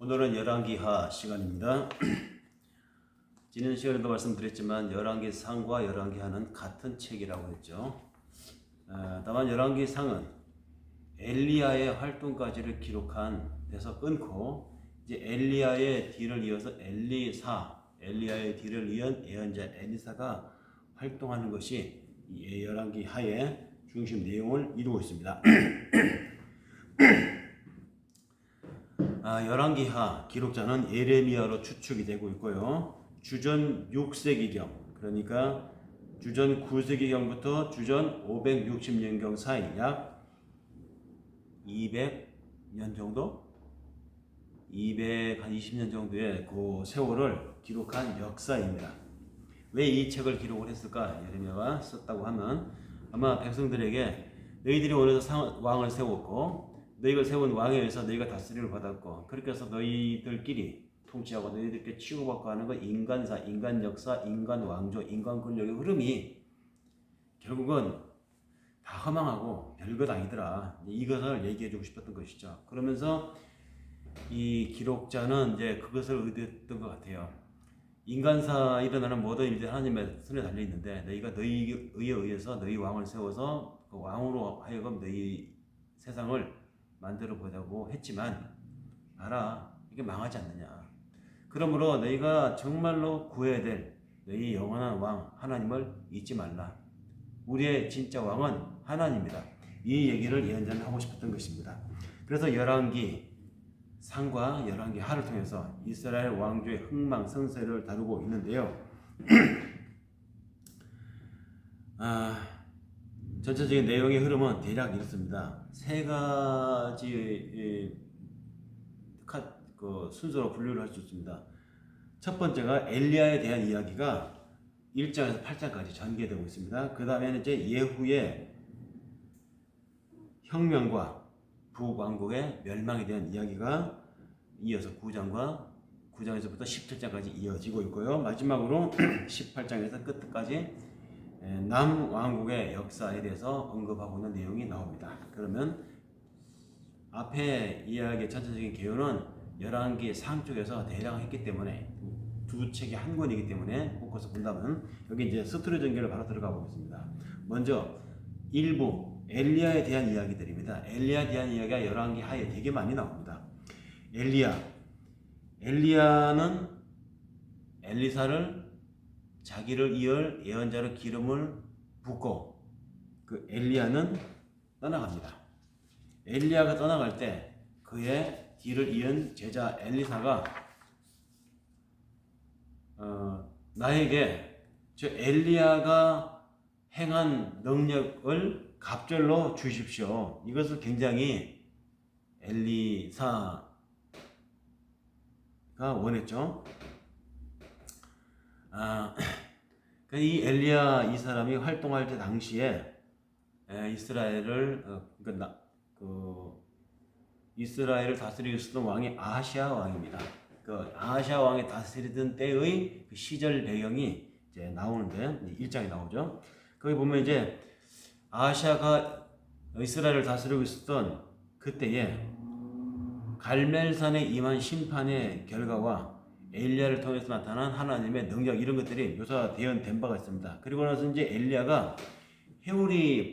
오늘은 열왕기하 시간입니다. 지난 시간에도 말씀드렸지만 열왕기상과 열왕기하는 같은 책이라고 했죠. 다만 열왕기상은 엘리야의 활동까지를 기록한 데서 끊고 이제 엘리야의 뒤를 이어서 엘리야의 뒤를 이은 예언자 엘리사가 활동하는 것이 이 열왕기하의 중심 내용을 이루고 있습니다. 열왕기하 기록자는 예레미야로 추측이 되고 있고요. 주전 6세기경, 그러니까 주전 9세기경부터 주전 560년경 사이 약 200년 정도? 220년 정도의 그 세월을 기록한 역사입니다. 왜 이 책을 기록을 했을까? 예레미야가 썼다고 하면 아마 백성들에게 너희들이 원해서 왕을 세웠고 너희가 세운 왕에 의해서 너희가 다스림을 받았고 그렇게 해서 너희들끼리 통치하고 너희들끼리 치고받고 하는 거 인간사, 인간 역사, 인간 왕조, 인간 권력의 흐름이 결국은 다 허망하고 별것 아니더라. 이것을 얘기해주고 싶었던 것이죠. 그러면서 이 기록자는 이제 그것을 의도했던 것 같아요. 인간사에 일어나는 모든 일들이 하나님의 손에 달려 있는데 너희가 너희에 의해서 너희 왕을 세워서 그 왕으로 하여금 너희 세상을 만들어 보자고 했지만 알아, 이게 망하지 않느냐. 그러므로 너희가 정말로 구해야 될 너희 영원한 왕 하나님을 잊지 말라. 우리의 진짜 왕은 하나님이다. 이 얘기를 예언자는 하고 싶었던 것입니다. 그래서 열왕기 상과 열왕기 하를 통해서 이스라엘 왕조의 흥망성쇠를 다루고 있는데요. 전체적인 내용의 흐름은 대략 이렇습니다. 세 가지 순서로 분류를 할 수 있습니다. 첫 번째가 엘리야에 대한 이야기가 1장에서 8장까지 전개되고 있습니다. 그 다음에는 이제 예후의 혁명과 북왕국의 멸망에 대한 이야기가 이어서 9장에서부터 17장까지 이어지고 있고요. 마지막으로 18장에서 끝까지 남왕국의 역사에 대해서 언급하고 있는 내용이 나옵니다. 그러면 앞에 이야기의 전체적인 개요는 열왕기 상 쪽에서 대략 했기 때문에 두 책이 한 권이기 때문에 묶어서 본다면 여기 이제 스토리 전개를 바로 들어가 보겠습니다. 먼저 일부 엘리야에 대한 이야기들입니다. 엘리야에 대한 이야기가 열왕기 하에 되게 많이 나옵니다. 엘리야는 엘리사를 자기를 이을 예언자로 기름을 붓고 그 엘리야는 떠나갑니다. 엘리야가 떠나갈 때 그의 뒤를 이은 제자 엘리사가 나에게 저 엘리야가 행한 능력을 갑절로 주십시오. 이것을 굉장히 엘리사가 원했죠. 이 엘리야 이 사람이 활동할 때 당시에 이스라엘을 이스라엘을 다스리고 있었던 왕이 아하시아 왕입니다. 그 아하시아 왕이 다스리던 때의 그 시절 배경이 이제 나오는데 1장에 나오죠. 거기 보면 이제 아하시아가 이스라엘을 다스리고 있었던 그때에 갈멜산에 임한 심판의 결과와 엘리야를 통해서 나타난 하나님의 능력 이런 것들이 묘사된 바가 있습니다. 그리고 나서 이제 엘리야가 불 해오리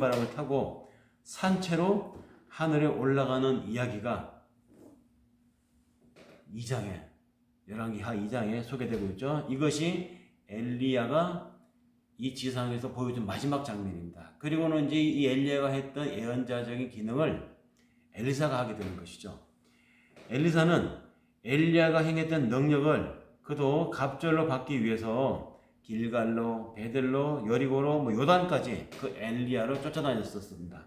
바람을 타고 산채로 하늘에 올라가는 이야기가 2장에 열왕기하 2장에 소개되고 있죠. 이것이 엘리야가 이 지상에서 보여준 마지막 장면입니다. 그리고는 이제 이 엘리야가 했던 예언자적인 기능을 엘리사가 하게 되는 것이죠. 엘리사는 엘리야가 행했던 능력을 그도 갑절로 받기 위해서 길갈로, 베델로, 여리고로, 요단까지 그 엘리야를 쫓아다녔었습니다.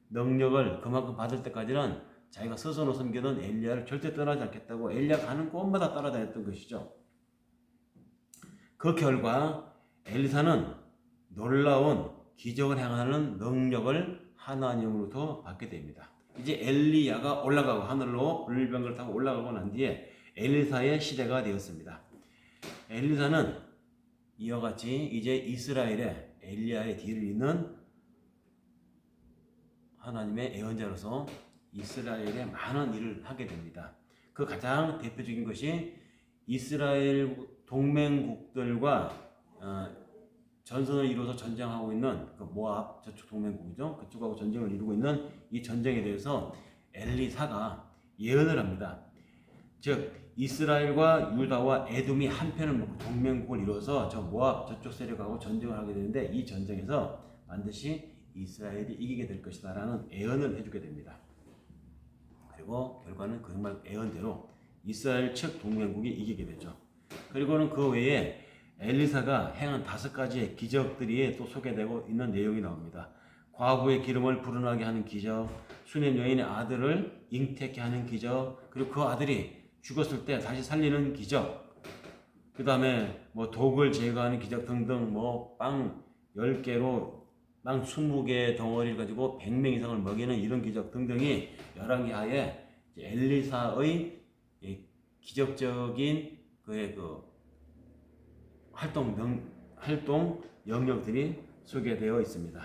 능력을 그만큼 받을 때까지는 자기가 스스로 섬기던 엘리야를 절대 떠나지 않겠다고 엘리야 가는 곳마다 따라다녔던 것이죠. 그 결과 엘리사는 놀라운 기적을 행하는 능력을 하나님으로부터 받게 됩니다. 이제 엘리야가 올라가고 하늘로 불병을 타고 올라가고 난 뒤에 엘리사의 시대가 되었습니다. 엘리사는 이와 같이 이제 이스라엘의 엘리야의 뒤를 잇는 하나님의 예언자로서 이스라엘에 많은 일을 하게 됩니다. 그 가장 대표적인 것이 이스라엘 동맹국들과 전선을 이루어서 전쟁하고 있는 그 모압 저쪽 동맹국이죠. 그쪽하고 전쟁을 이루고 있는 이 전쟁에 대해서 엘리사가 예언을 합니다. 즉 이스라엘과 유다와 에돔이 한편을 먹고 동맹국을 이루어서 저 모압 저쪽 세력하고 전쟁을 하게 되는데 이 전쟁에서 반드시 이스라엘이 이기게 될 것이다 라는 예언을 해주게 됩니다. 그리고 결과는 그 정말 예언대로 이스라엘 측 동맹국이 이기게 되죠. 그리고는 그 외에 엘리사가 행한 5가지의 기적들이 또 소개되고 있는 내용이 나옵니다. 과부의 기름을 불어나게 하는 기적, 수냄 여인의 아들을 잉태케 하는 기적, 그리고 그 아들이 죽었을 때 다시 살리는 기적, 그 다음에 뭐 독을 제거하는 기적 등등, 뭐 빵 10개로 빵 20개 덩어리를 가지고 100명 이상을 먹이는 이런 기적 등등이 열왕기 하에 엘리사의 기적적인 그의 그 활동 영역들이 소개되어 있습니다.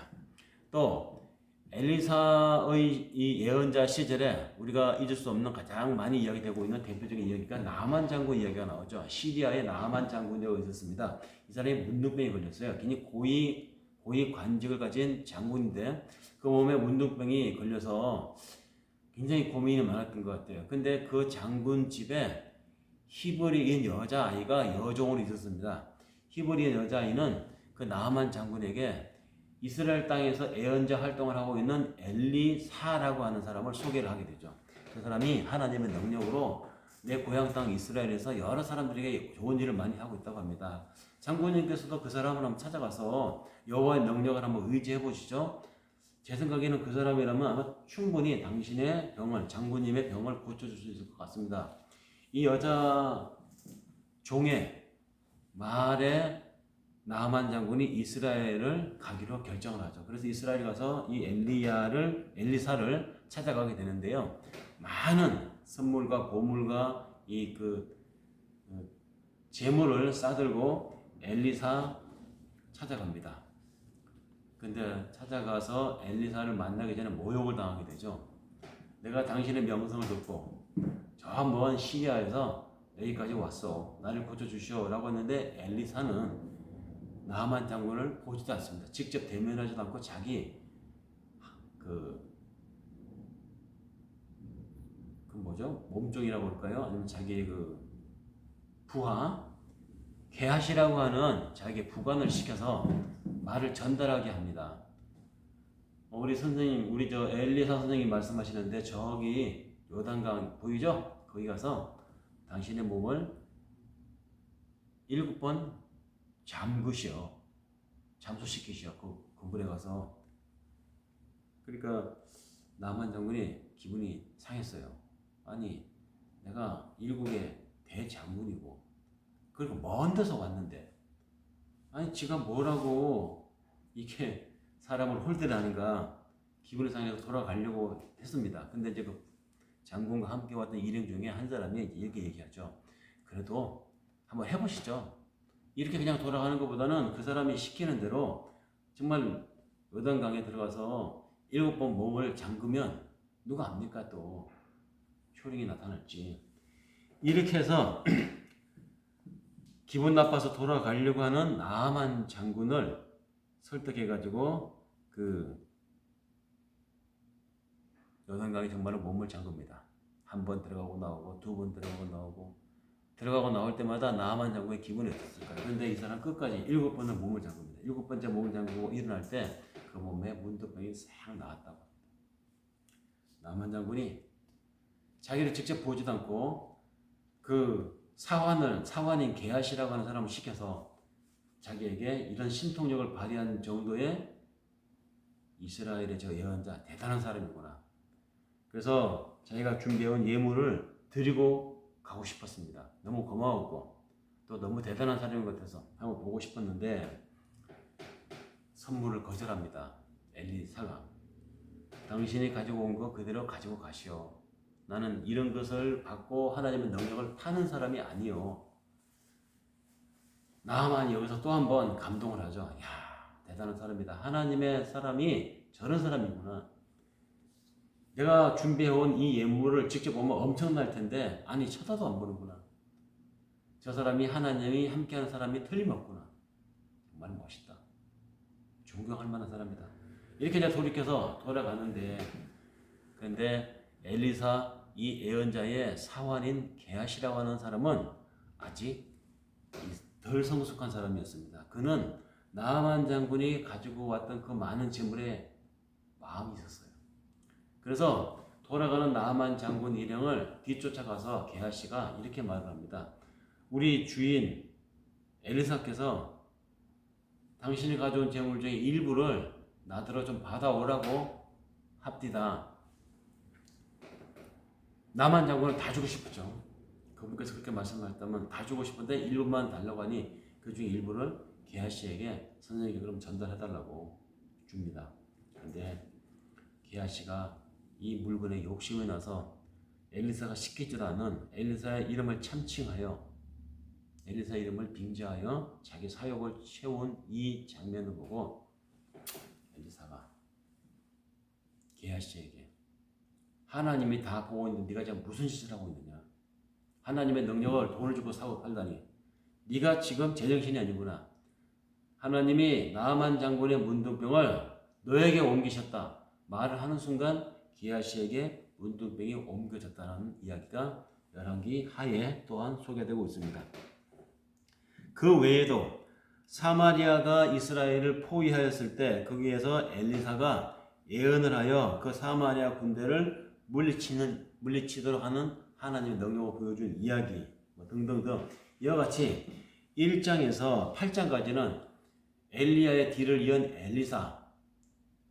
또 엘리사의 이 예언자 시절에 우리가 잊을 수 없는 가장 많이 이야기되고 있는 대표적인 이야기가 나만 장군 이야기가 나오죠. 시리아의 나만 장군이라고 있었습니다. 이 사람이 문둥병에 걸렸어요. 굉장히 고위 관직을 가진 장군인데 그 몸에 문둥병이 걸려서 굉장히 고민이 많았던 것 같아요. 근데 그 장군 집에 히브리인 여자아이가 여종으로 있었습니다. 히브리인 여자아이는 그 나만 장군에게 이스라엘 땅에서 예언자 활동을 하고 있는 엘리사라고 하는 사람을 소개를 하게 되죠. 그 사람이 하나님의 능력으로 내 고향 땅 이스라엘에서 여러 사람들에게 좋은 일을 많이 하고 있다고 합니다. 장군님께서도 그 사람을 한번 찾아가서 여호와의 능력을 한번 의지해 보시죠. 제 생각에는 그 사람이라면 아마 충분히 당신의 병을, 장군님의 병을 고쳐줄 수 있을 것 같습니다. 이 여자 종의 말에 나만 장군이 이스라엘을 가기로 결정을 하죠. 그래서 이스라엘 가서 이 엘리사를 찾아가게 되는데요. 많은 선물과 보물과 재물을 싸들고 엘리사 찾아갑니다. 근데 찾아가서 엘리사를 만나기 전에 모욕을 당하게 되죠. 내가 당신의 명성을 듣고 저 먼 시리아에서 여기까지 왔어. 나를 고쳐주시오 라고 했는데 엘리사는 나만 장군을 보지도 않습니다. 직접 대면하지도 않고 자기 몸종이라고 할까요? 아니면 자기의 부하 게하시라고 하는 자기의 부관을 시켜서 말을 전달하게 합니다. 우리 선생님, 엘리사 선생님 말씀하시는데 저기 요단강 보이죠? 거기 가서 당신의 몸을 7번 잠수시키시오. 그 군부에 가서. 그러니까 나만 장군이 기분이 상했어요. 아니 내가 일국의 대장군이고 그리고 먼 데서 왔는데 아니 지가 뭐라고 이게 사람을 홀대를 하는가 기분이 상해서 돌아가려고 했습니다. 근데 이제 그 장군과 함께 왔던 일행 중에 한 사람이 이렇게 얘기하죠. 그래도 한번 해보시죠. 이렇게 그냥 돌아가는 것보다는 그 사람이 시키는 대로 정말 요단강에 들어가서 7번 몸을 잠그면 누가 압니까 또 초령이 나타날지. 이렇게 해서 기분 나빠서 돌아가려고 하는 나만 장군을 설득해가지고 요단강에 정말로 몸을 잠급니다. 한 번 들어가고 나오고 2번 들어가고 나오고 들어가고 나올 때마다 나만 장군의 기분이 어땠을까요? 그런데 이 사람 끝까지 7번을 몸을 잠급니다. 7번째 몸을 잠그고 일어날 때 그 몸에 문둥병이 싹 나왔다고 합니다. 나만 장군이 자기를 직접 보지도 않고 그 사환인 게하시라고 하는 사람을 시켜서 자기에게 이런 신통력을 발휘한 정도의 이스라엘의 저 예언자 대단한 사람이구나. 그래서 자기가 준비해온 예물을 드리고 가고 싶었습니다. 너무 고마웠고 또 너무 대단한 사람인 것 같아서 한번 보고 싶었는데 선물을 거절합니다. 엘리사가 당신이 가지고 온 거 그대로 가지고 가시오. 나는 이런 것을 받고 하나님의 능력을 타는 사람이 아니요. 나만 여기서 또 한 번 감동을 하죠. 야 대단한 사람이다. 하나님의 사람이 저런 사람이구나. 내가 준비해온 이 예물을 직접 보면 엄청날 텐데 아니 쳐다도 안 보는구나. 저 사람이 하나님이 함께하는 사람이 틀림없구나. 정말 멋있다. 존경할 만한 사람이다. 이렇게 이제 돌이켜서 돌아가는데 그런데 엘리사 이 예언자의 사환인 게하시라고 하는 사람은 아직 덜 성숙한 사람이었습니다. 그는 나아만 장군이 가지고 왔던 그 많은 재물에 마음이 있었어요. 그래서 돌아가는 나아만 장군 일행을 뒤쫓아가서 게하시가 이렇게 말을 합니다. 우리 주인 엘리사께서 당신이 가져온 재물 중에 일부를 나더러 좀 받아오라고 합디다. 나만 장군을 다 주고 싶었죠. 그분께서 그렇게 말씀하셨다면 다 주고 싶은데 일부만 달라고 하니 그 중에 일부를 게하시에게 선생님께 그럼 전달해달라고 줍니다. 그런데 게하시가 이 물건에 욕심이 나서 엘리사가 시키지도 않은 엘리사의 이름을 참칭하여 엘리사의 이름을 빙자하여 자기 사욕을 채운 이 장면을 보고 엘리사가 게하시에게 하나님이 다 보고 있는데 네가 지금 무슨 짓을 하고 있느냐. 하나님의 능력을 돈을 주고 사고 팔다니 네가 지금 제정신이 아니구나. 하나님이 나아만 장군의 문둥병을 너에게 옮기셨다. 말을 하는 순간 게하시에게 문둥병이 옮겨졌다는 이야기가 열왕기 하에 또한 소개되고 있습니다. 그 외에도 사마리아가 이스라엘을 포위하였을 때 거기에서 엘리사가 예언을 하여 그 사마리아 군대를 물리치도록 하는 하나님의 능력을 보여준 이야기 등등등 이와 같이 1장에서 8장까지는 엘리야의 뒤를 이은 엘리사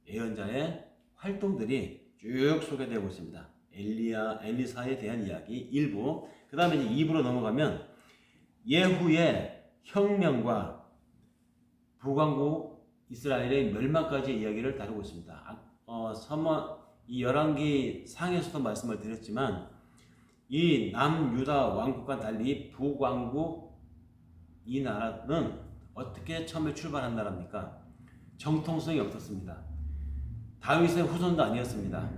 예언자의 활동들이 쭉 소개되고 있습니다. 엘리사에 대한 이야기 일부, 그 다음에 이제 2부로 넘어가면 예후의 혁명과 북왕국 이스라엘의 멸망까지 이야기를 다루고 있습니다. 이 열왕기 상에서도 말씀을 드렸지만 이 남유다 왕국과 달리 북왕국 이 나라는 어떻게 처음에 출발한 나라입니까? 정통성이 없었습니다. 다윗의 후손도 아니었습니다.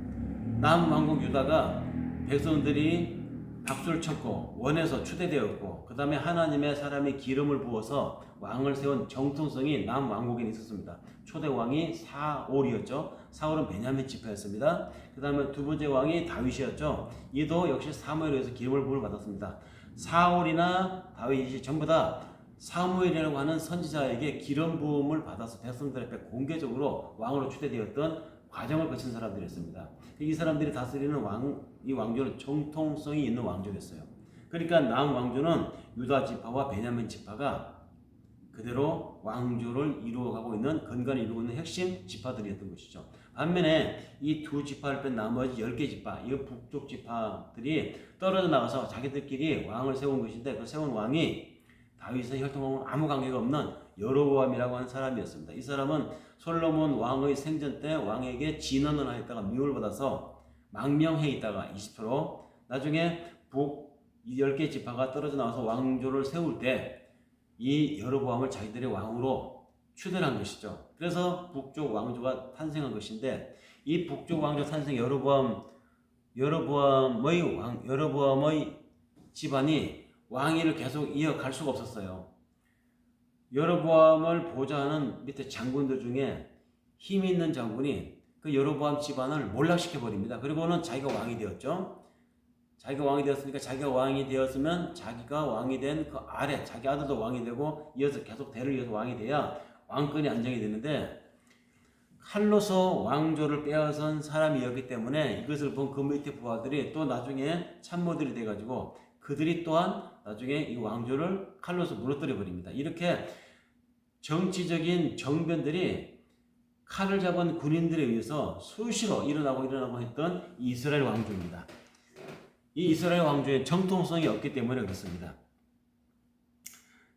남왕국 유다가 백성들이 박수를 쳤고 원에서 추대되었고 그 다음에 하나님의 사람이 기름을 부어서 왕을 세운 정통성이 남왕국에 있었습니다. 초대 왕이 사올이었죠. 사올은 베냐민 지파였습니다. 그 다음에 두 번째 왕이 다윗이었죠. 이도 역시 사무엘에 의해서 기름을 부음을 받았습니다. 사올이나 다윗이 전부 다 사무엘이라고 하는 선지자에게 기름 부음을 받아서 백성들 앞에 공개적으로 왕으로 추대되었던 과정을 거친 사람들이었습니다. 이 사람들이 다스리는 이 왕조는 정통성이 있는 왕조였어요. 그러니까 남왕조는 유다 지파와 베냐민 지파가 그대로 왕조를 이루어가고 있는 근간을 이루고 있는 핵심 지파들이었던 것이죠. 반면에 이 두 지파를 뺀 나머지 10개 지파, 이 북쪽 지파들이 떨어져 나가서 자기들끼리 왕을 세운 것인데 그 세운 왕이 다윗의 혈통하고는 아무 관계가 없는 여로보암이라고 하는 사람이었습니다. 이 사람은 솔로몬 왕의 생전 때 왕에게 진언을 하였다가 미움을 받아서 망명해 있다가 20% 나중에 북 10개 지파가 떨어져 나와서 왕조를 세울 때 이 여로보암을 자기들의 왕으로 추대한 것이죠. 그래서 북쪽 왕조가 탄생한 것인데 이 북쪽 왕조 탄생 여로보암의 집안이 왕위를 계속 이어갈 수가 없었어요. 여로보암을 보좌하는 밑에 장군들 중에 힘 있는 장군이 그 여로보암 집안을 몰락시켜 버립니다. 그리고는 자기가 왕이 되었죠. 자기가 왕이 되었으니까 자기가 왕이 되었으면 자기가 왕이 된 그 아래 자기 아들도 왕이 되고 이어서 계속 대를 이어서 왕이 돼야 왕권이 안정이 되는데 칼로서 왕조를 빼앗은 사람이었기 때문에 이것을 본 그 밑에 부하들이 또 나중에 참모들이 돼가지고 그들이 또한 나중에 이 왕조를 칼로서 무너뜨려 버립니다. 이렇게 정치적인 정변들이 칼을 잡은 군인들에 의해서 수시로 일어나고 했던 이스라엘 왕조입니다. 이 이스라엘 왕조의 정통성이 없기 때문에 그렇습니다.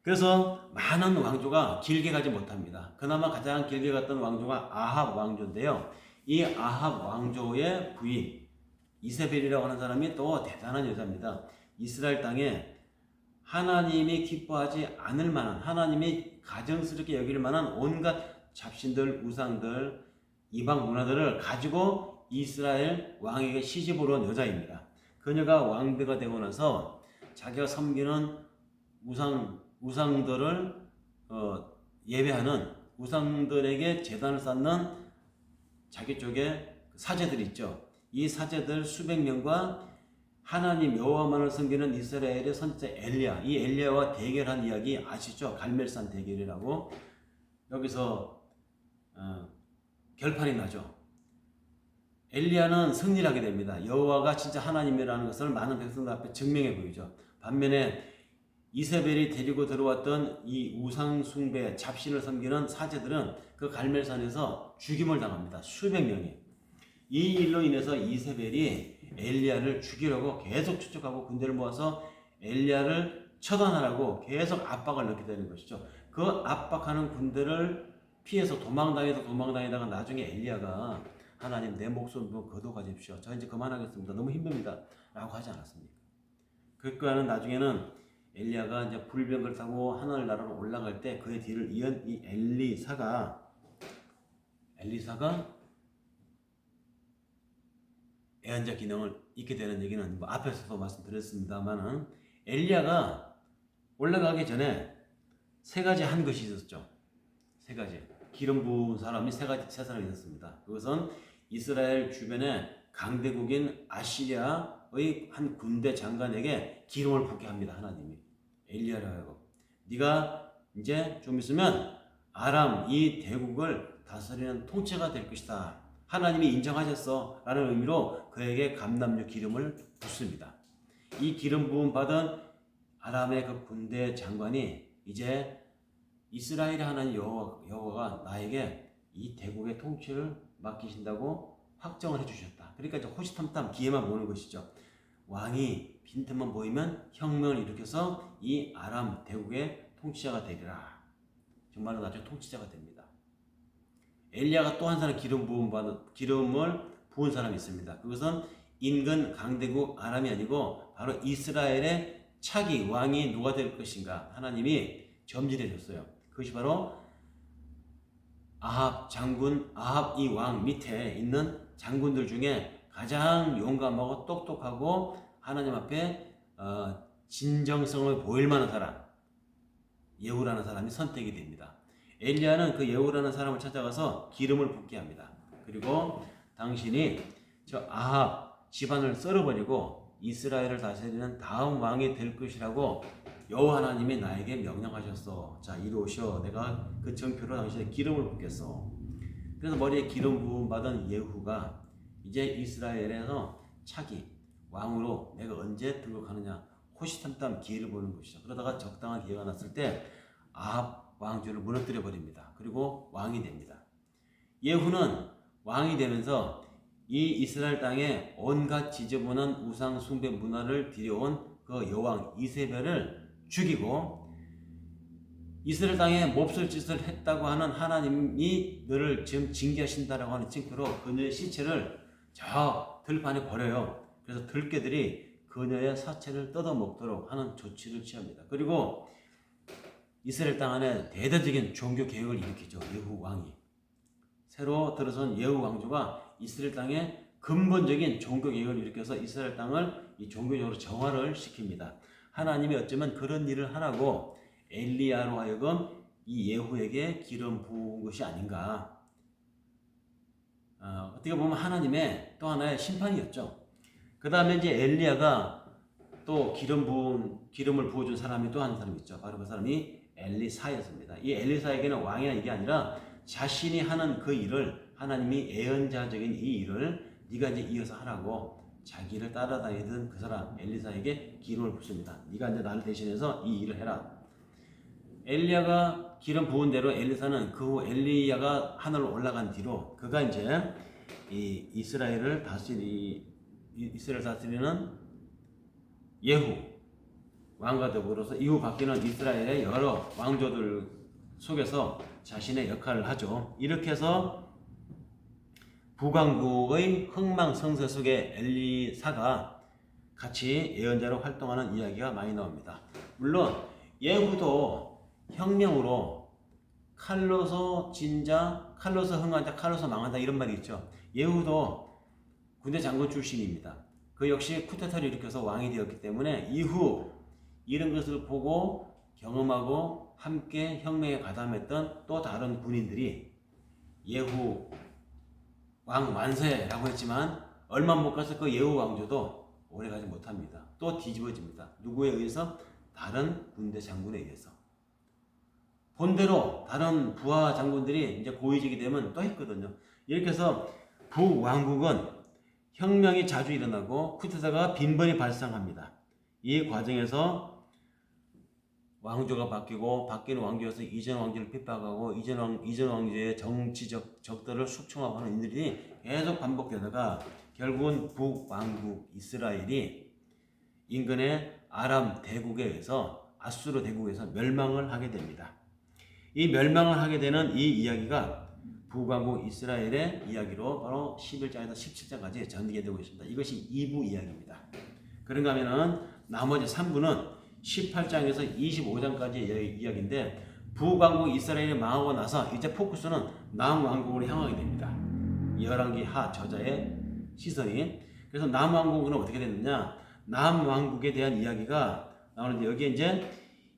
그래서 많은 왕조가 길게 가지 못합니다. 그나마 가장 길게 갔던 왕조가 아합 왕조인데요. 이 아합 왕조의 부인 이세벨이라고 하는 사람이 또 대단한 여자입니다. 이스라엘 땅에 하나님이 기뻐하지 않을 만한, 하나님이 가증스럽게 여길 만한 온갖 잡신들, 우상들, 이방 문화들을 가지고 이스라엘 왕에게 시집으로 온 여자입니다. 그녀가 왕비가 되고 나서 자기가 섬기는 우상들을 예배하는 우상들에게 제단을 쌓는 자기 쪽에 사제들 있죠. 이 사제들 수백 명과 하나님 여호와만을 섬기는 이스라엘의 선지자 엘리야, 이 엘리야와 대결한 이야기 아시죠? 갈멜산 대결이라고. 여기서 결판이 나죠. 엘리야는 승리를 하게 됩니다. 여호와가 진짜 하나님이라는 것을 많은 백성들 앞에 증명해 보이죠. 반면에 이세벨이 데리고 들어왔던 이 우상 숭배 잡신을 섬기는 사제들은 그 갈멜산에서 죽임을 당합니다. 수백 명이. 이 일로 인해서 이세벨이 엘리야를 죽이려고 계속 추적하고 군대를 모아서 엘리야를 처단하라고 계속 압박을 넣게 되는 것이죠. 그 압박하는 군대를 피해서 도망다니다가 나중에 엘리야가 하나님 내 목숨 좀 거둬가십시오. 저 이제 그만하겠습니다. 너무 힘듭니다. 라고 하지 않았습니까? 그러니까는 나중에는 엘리야가 이제 불병을 타고 하늘나라로 올라갈 때 그의 뒤를 이은 이 엘리사가 애한자 기능을 잊게 되는 얘기는 뭐 앞에서도 말씀드렸습니다만은 엘리야가 올라가기 전에 세 가지 한 것이 있었죠. 세 가지. 기름 부은 사람이 세 사람이 있었습니다. 그것은 이스라엘 주변에 강대국인 아시리아의 한 군대 장관에게 기름을 붓게 합니다. 하나님이 엘리야를 하여금 네가 이제 좀 있으면 아람 이 대국을 다스리는 통치가 될 것이다. 하나님이 인정하셨어 라는 의미로 그에게 감람류 기름을 붓습니다. 이 기름 부음 받은 아람의 그 군대 장관이 이제 이스라엘의 하나님 여호와가 나에게 이 대국의 통치를 맡기신다고 확정을 해주셨다. 그러니까 이제 호시탐탐 기회만 보는 것이죠. 왕이 빈틈만 보이면 혁명을 일으켜서 이 아람 대국의 통치자가 되리라. 정말로 나중에 통치자가 됩니다. 엘리야가 또 한 사람 기름을 부은 사람이 있습니다. 그것은 인근 강대국 아람이 아니고 바로 이스라엘의 차기 왕이 누가 될 것인가 하나님이 점질해 줬어요. 그것이 바로 아합 장군, 아합 이 왕 밑에 있는 장군들 중에 가장 용감하고 똑똑하고 하나님 앞에 진정성을 보일 만한 사람, 예후라는 사람이 선택이 됩니다. 엘리야는 그 예후라는 사람을 찾아가서 기름을 붓게 합니다. 그리고 당신이 저 아합 집안을 썰어버리고 이스라엘을 다스리는 다음 왕이 될 것이라고 여호와 하나님이 나에게 명령하셨어. 자, 이리 오시오. 내가 그 정표로 당신의 기름을 붓겠어. 그래서 머리에 기름 부음 받은 예후가 이제 이스라엘에서 차기 왕으로 내가 언제 등극하느냐 호시탐탐 기회를 보는 것이죠. 그러다가 적당한 기회가 났을 때 아합 왕조를 무너뜨려 버립니다. 그리고 왕이 됩니다. 예후는 왕이 되면서 이 이스라엘 땅에 온갖 지저분한 우상 숭배 문화를 들여온 그 여왕 이세벨을 죽이고 이스라엘 땅에 몹쓸 짓을 했다고 하는 하나님이 너를 지금 징계하신다라고 하는 징표로 그녀의 시체를 저 들판에 버려요. 그래서 들개들이 그녀의 사체를 뜯어먹도록 하는 조치를 취합니다. 그리고 이스라엘 땅 안에 대대적인 종교 개혁을 일으키죠. 예후 왕이. 새로 들어선 예후 왕조가 이스라엘 땅에 근본적인 종교 개혁을 일으켜서 이스라엘 땅을 이 종교적으로 정화를 시킵니다. 하나님이 어쩌면 그런 일을 하라고 엘리야로 하여금 이 예후에게 기름 부은 것이 아닌가. 어떻게 보면 하나님의 또 하나의 심판이었죠. 그 다음에 이제 엘리야가 또 기름을 부어준 사람이 또 한 사람 있죠. 바로 그 사람이 엘리사였습니다. 이 엘리사에게는 왕이라는 게 아니라 자신이 하는 그 일을 하나님이 예언자적인 이 일을 네가 이제 이어서 하라고 자기를 따라다니던 그 사람 엘리사에게 기름을 붓습니다. 네가 이제 나를 대신해서 이 일을 해라. 엘리야가 기름 부은 대로 엘리사는 그 후 엘리야가 하늘로 올라간 뒤로 그가 이제 이 이스라엘 다스리는 예후 왕과 더불어서 이후 바뀌는 이스라엘의 여러 왕조들 속에서 자신의 역할을 하죠. 이렇게 해서 북왕국의 흥망성쇠 속에 엘리사가 같이 예언자로 활동하는 이야기가 많이 나옵니다. 물론 예후도 혁명으로 칼로서 진자, 칼로서 흥한다, 칼로서 망한다 이런 말이 있죠. 예후도 군대 장군 출신입니다. 그 역시 쿠데타를 일으켜서 왕이 되었기 때문에 이후 이런 것을 보고 경험하고 함께 혁명에 가담했던 또 다른 군인들이 예후 왕 만세라고 했지만 얼마 못 가서 그 예후 왕조도 오래가지 못합니다. 또 뒤집어집니다. 누구에 의해서? 다른 군대 장군에 의해서. 본대로 다른 부하 장군들이 이제 고위직이 되면 또 했거든요. 이렇게 해서 북왕국은 혁명이 자주 일어나고 쿠데타가 빈번히 발생합니다. 이 과정에서 왕조가 바뀌고 바뀌는 왕조에서 이전 왕조를 핍박하고 이전 왕조의 정치적 적들을 숙청하고 하는 일들이 계속 반복되다가 결국은 북왕국 이스라엘이 인근의 아람 대국에 의해서 아수르 대국에서 멸망을 하게 됩니다. 이 멸망을 하게 되는 이 이야기가 북왕국 이스라엘의 이야기로 바로 11장에서 17장까지 전개되고 있습니다. 이것이 2부 이야기입니다. 그런가 하면은 나머지 3부는 18장에서 25장까지 이야기인데 북왕국 이스라엘이 망하고 나서 이제 포커스는 남왕국으로 향하게 됩니다. 열왕기 하 저자의 시선이. 그래서 남왕국은 어떻게 됐느냐? 남왕국에 대한 이야기가 나오는데 여기에 이제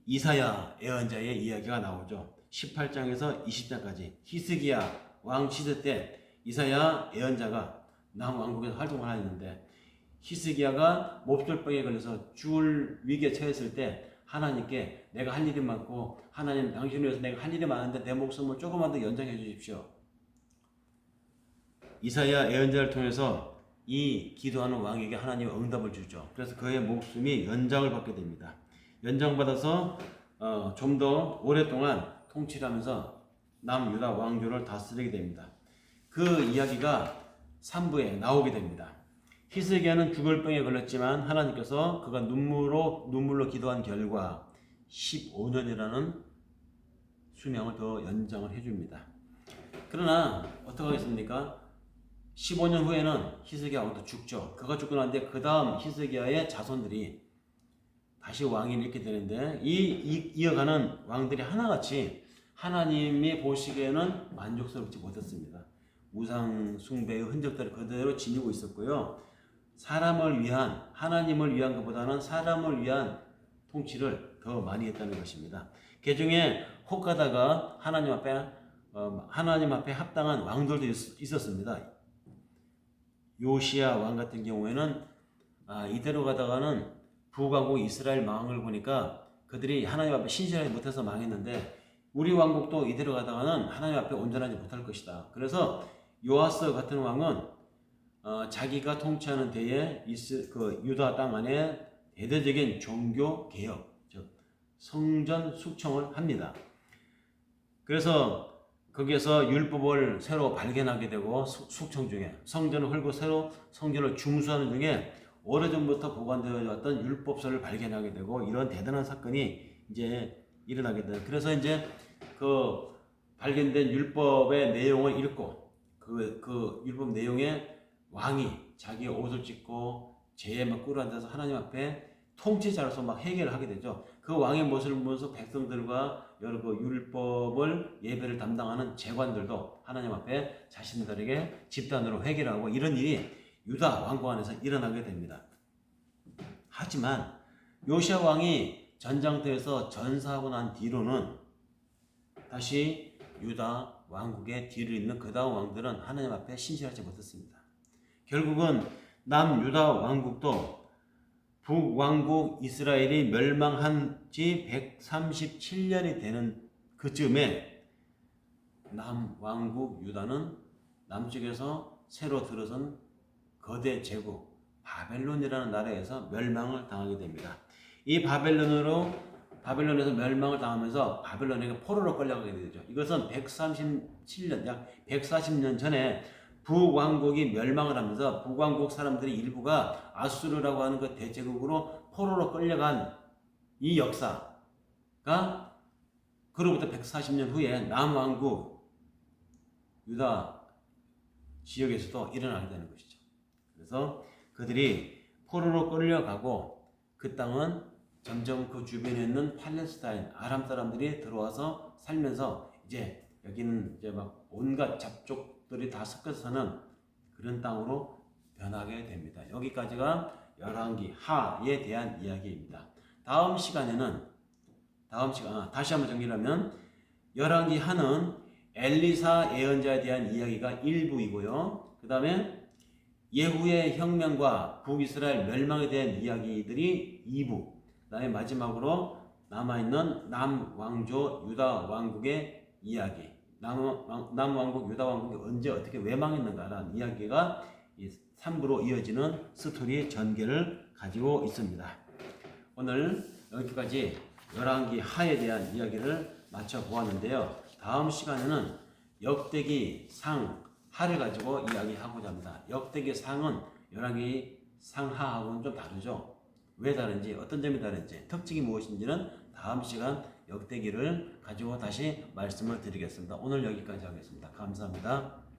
이사야 예언자의 이야기가 나오죠. 18장에서 20장까지 히스기야 왕 시대 때 이사야 예언자가 남왕국에서 활동을 하였는데 히스기야가 몹졸병에 걸려서 죽을 위기에 처했을 때 하나님께 내가 할 일이 많고 하나님 당신을 위해서 내가 할 일이 많은데 내 목숨을 조금만 더 연장해 주십시오. 이사야 예언자를 통해서 이 기도하는 왕에게 하나님이 응답을 주죠. 그래서 그의 목숨이 연장을 받게 됩니다. 연장받아서 좀 더 오랫동안 통치를 하면서 남유다 왕조를 다스리게 됩니다. 그 이야기가 3부에 나오게 됩니다. 히스기야는 죽을 병에 걸렸지만 하나님께서 그가 눈물로 기도한 결과 15년이라는 수명을 더 연장을 해줍니다. 그러나 어떻게 하겠습니까? 15년 후에는 히스기야 왕도 죽죠. 그가 죽고 난데 그 다음 히스기야의 자손들이 다시 왕이 이렇게 되는데 이어가는 왕들이 하나같이 하나님이 보시기에는 만족스럽지 못했습니다. 우상 숭배의 흔적들을 그대로 지니고 있었고요. 사람을 위한 하나님을 위한 것보다는 사람을 위한 통치를 더 많이 했다는 것입니다. 그 중에 혹하다가 하나님 앞에 합당한 왕들도 있었습니다. 요시야 왕 같은 경우에는 이대로 가다가는 북왕국 이스라엘 망을 보니까 그들이 하나님 앞에 신실하지 못해서 망했는데 우리 왕국도 이대로 가다가는 하나님 앞에 온전하지 못할 것이다. 그래서 요아스 같은 왕은 자기가 통치하는 때에 유다 땅 안에 대대적인 종교 개혁, 즉 성전 숙청을 합니다. 그래서 거기에서 율법을 새로 발견하게 되고 숙청 중에 성전을 헐고 새로 성전을 중수하는 중에 오래전부터 보관되어 왔던 율법서를 발견하게 되고 이런 대단한 사건이 이제 일어나게 돼요. 그래서 이제 그 발견된 율법의 내용을 읽고 그 율법 내용에 왕이 자기의 옷을 찢고 재에 막 꿇어앉아서 하나님 앞에 통치자로서 막 회개를 하게 되죠. 그 왕의 모습을 보면서 백성들과 여러 그 율법을 예배를 담당하는 재관들도 하나님 앞에 자신들에게 집단으로 회개를 하고 이런 일이 유다 왕국 안에서 일어나게 됩니다. 하지만 요시야 왕이 전장터에서 전사하고 난 뒤로는 다시 유다 왕국의 뒤를 잇는 그 다음 왕들은 하나님 앞에 신실하지 못했습니다. 결국은 남유다 왕국도 북왕국 이스라엘이 멸망한 지 137년이 되는 그쯤에 남왕국 유다는 남쪽에서 새로 들어선 거대 제국 바벨론이라는 나라에서 멸망을 당하게 됩니다. 이 바벨론에서 멸망을 당하면서 바벨론에게 포로로 끌려가게 되죠. 이것은 137년, 약 140년 전에 북왕국이 멸망을 하면서 북왕국 사람들의 일부가 아수르라고 하는 그 대제국으로 포로로 끌려간 이 역사가 그로부터 140년 후에 남왕국 유다 지역에서도 일어나게 되는 것이죠. 그래서 그들이 포로로 끌려가고 그 땅은 점점 그 주변에 있는 팔레스타인 아람 사람들이 들어와서 살면서 이제 여기는 이제 막 온갖 잡족들이 다 섞여서 사는 그런 땅으로 변하게 됩니다. 여기까지가 열왕기 하에 대한 이야기입니다. 다음 시간에는 다시 한번 정리하면 열왕기 하는 엘리사 예언자에 대한 이야기가 일부이고요. 그 다음에 예후의 혁명과 북이스라엘 멸망에 대한 이야기들이 2부. 그 다음에 마지막으로 남아있는 남왕조 유다 왕국의 이야기. 남왕국 유다 왕국이 언제 어떻게 왜 망했는가라는 이야기가 3부로 이어지는 스토리 전개를 가지고 있습니다. 오늘 여기까지 열왕기 하에 대한 이야기를 마쳐 보았는데요. 다음 시간에는 역대기 상 하를 가지고 이야기하고자 합니다. 역대기 상은 열왕기 상하하고는 좀 다르죠. 왜 다른지, 어떤 점이 다른지, 특징이 무엇인지는 다음 시간 역대기를 가지고 다시 말씀을 드리겠습니다. 오늘 여기까지 하겠습니다. 감사합니다.